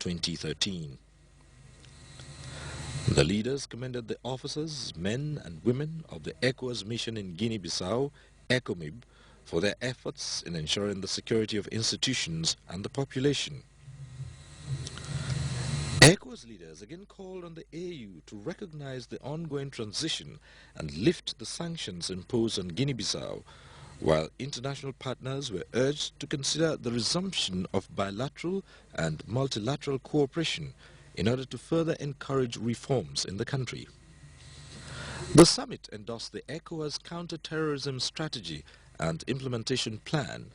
2013. The leaders commended the officers, men and women of the ECOWAS mission in Guinea-Bissau, ECOMIB, for their efforts in ensuring the security of institutions and the population. ECOWAS leaders again called on the AU to recognize the ongoing transition and lift the sanctions imposed on Guinea-Bissau, while international partners were urged to consider the resumption of bilateral and multilateral cooperation in order to further encourage reforms in the country. The summit endorsed the ECOWAS counter-terrorism strategy and implementation plan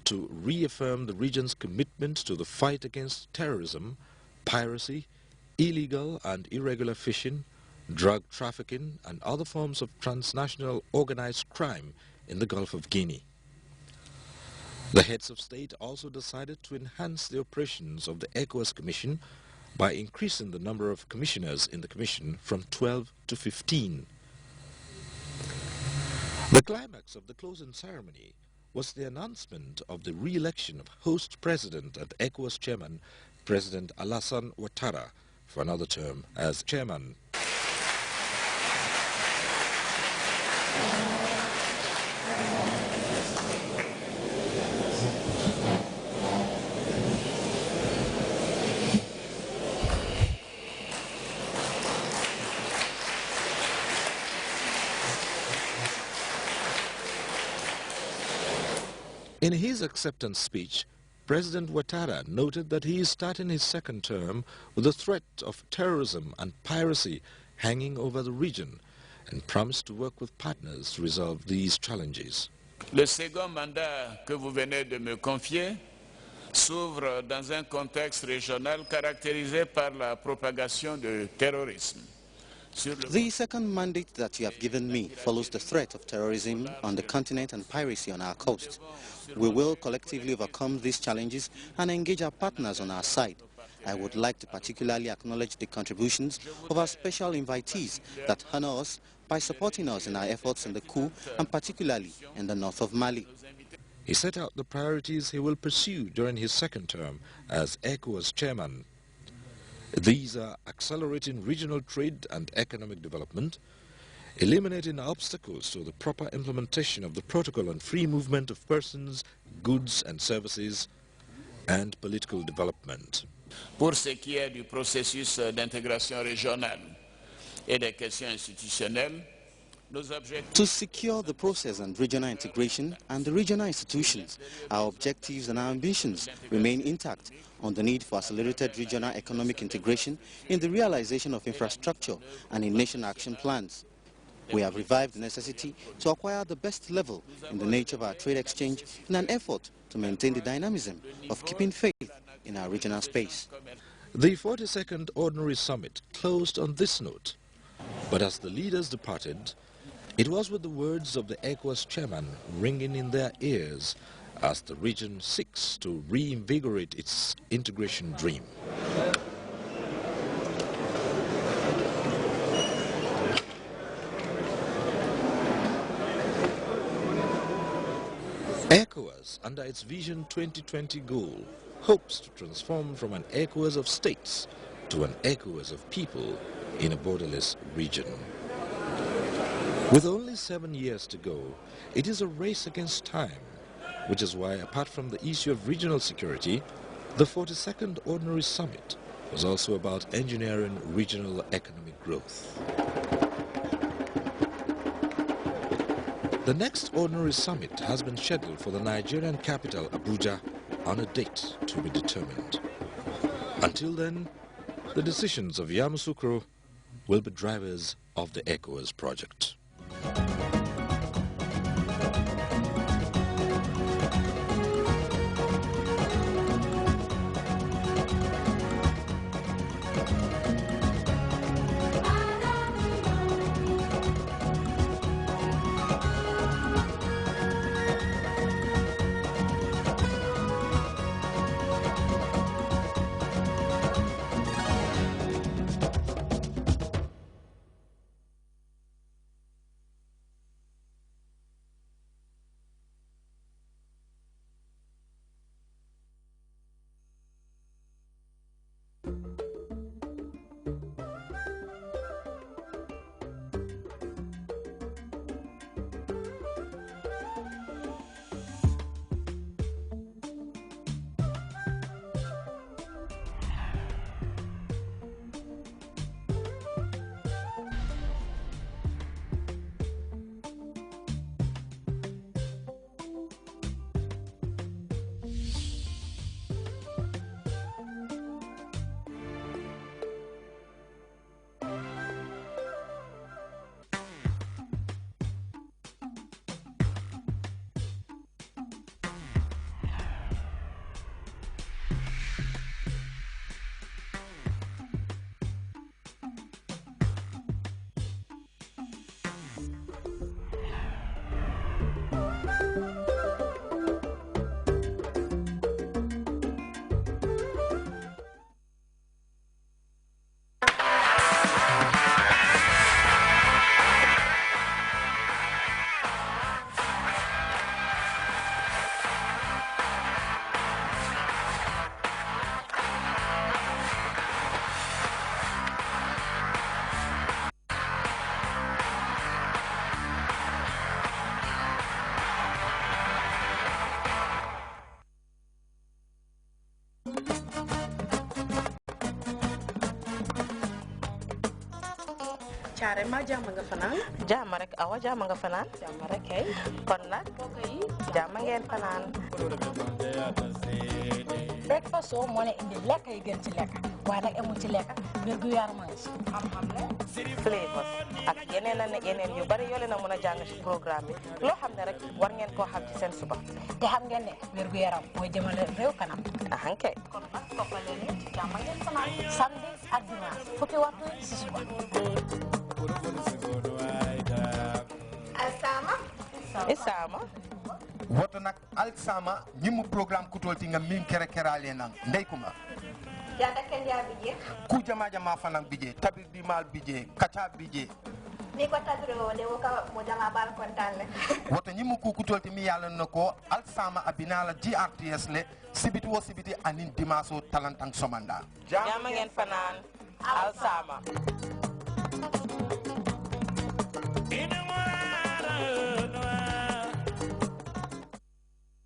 to reaffirm the region's commitment to the fight against terrorism, piracy, illegal and irregular fishing, drug trafficking and other forms of transnational organized crime in the Gulf of Guinea. The heads of state also decided to enhance the operations of the ECOWAS Commission by increasing the number of commissioners in the Commission from 12 to 15. The climax of the closing ceremony was the announcement of the re-election of host president and ECOWAS chairman, President Alassane Ouattara, for another term as chairman. In his acceptance speech, President Ouattara noted that he is starting his second term with the threat of terrorism and piracy hanging over the region and promised to work with partners to resolve these challenges. Le second mandat que vous venez de me confier s'ouvre dans un contexte régional caractérisé par la propagation du terrorisme. The second mandate that you have given me follows the threat of terrorism on the continent and piracy on our coast. We will collectively overcome these challenges and engage our partners on our side. I would like to particularly acknowledge the contributions of our special invitees that honor us by supporting us in our efforts in the coup and particularly in the north of Mali. He set out the priorities he will pursue during his second term as ECOWAS chairman. These are accelerating regional trade and economic development, eliminating obstacles to the proper implementation of the Protocol on Free Movement of Persons, Goods and Services, and political development. Pour ce qui est du processus d'intégration régionale et des questions institutionnelles, to secure the process and regional integration and the regional institutions, our objectives and our ambitions remain intact on the need for accelerated regional economic integration in the realization of infrastructure and in nation action plans. We have revived the necessity to acquire the best level in the nature of our trade exchange in an effort to maintain the dynamism of keeping faith in our regional space. The 42nd Ordinary Summit closed on this note, but as the leaders departed, it was with the words of the ECOWAS chairman ringing in their ears as the region seeks to reinvigorate its integration dream. ECOWAS, under its Vision 2020 goal, hopes to transform from an ECOWAS of states to an ECOWAS of people in a borderless region. With only 7 years to go, it is a race against time, which is why, apart from the issue of regional security, the 42nd Ordinary Summit was also about engineering regional economic growth. The next Ordinary Summit has been scheduled for the Nigerian capital, Abuja, on a date to be determined. Until then, the decisions of Yamoussoukro will be drivers of the ECOWAS project. Care ma jàmm nga fanaan. Jàmm rek awa jàmm nga fanaan. Jàmm rek kay. kon nag mbokk yi jàmm ngeen fanaan. breakfast soo moo ne indi lekk yi gën ci lekk waaye nag amul ci lekk wér gu yaram a ngi ci xam-xam la flavors ak yeneen yu bari yoo leen a mën a jàng ci programme bi loo xam ne rek war ngeen koo xam ci seen suba. te xam ngeen ne wér gu yaram mooy jëmale réew kanam. ahankay kon nag toppale ni ci jàmm ngeen fanaan samedi ak dimanche fukki waxtu si suba. Alsama. Isama. woto nak alsama ñimu programme kutolti nga min kere kerale nan ndey kuma janda ken ya bije ku jama jama fanan bije tabir di mal bije kacha bije ni ko tabiro de woka mo jama bal kontanne woto ñimu ku kutolti mi yalla nako alsama abinala GRTS le sibiti wo sibiti anin dimaso talantang somanda jama ngeen fanaan alsama.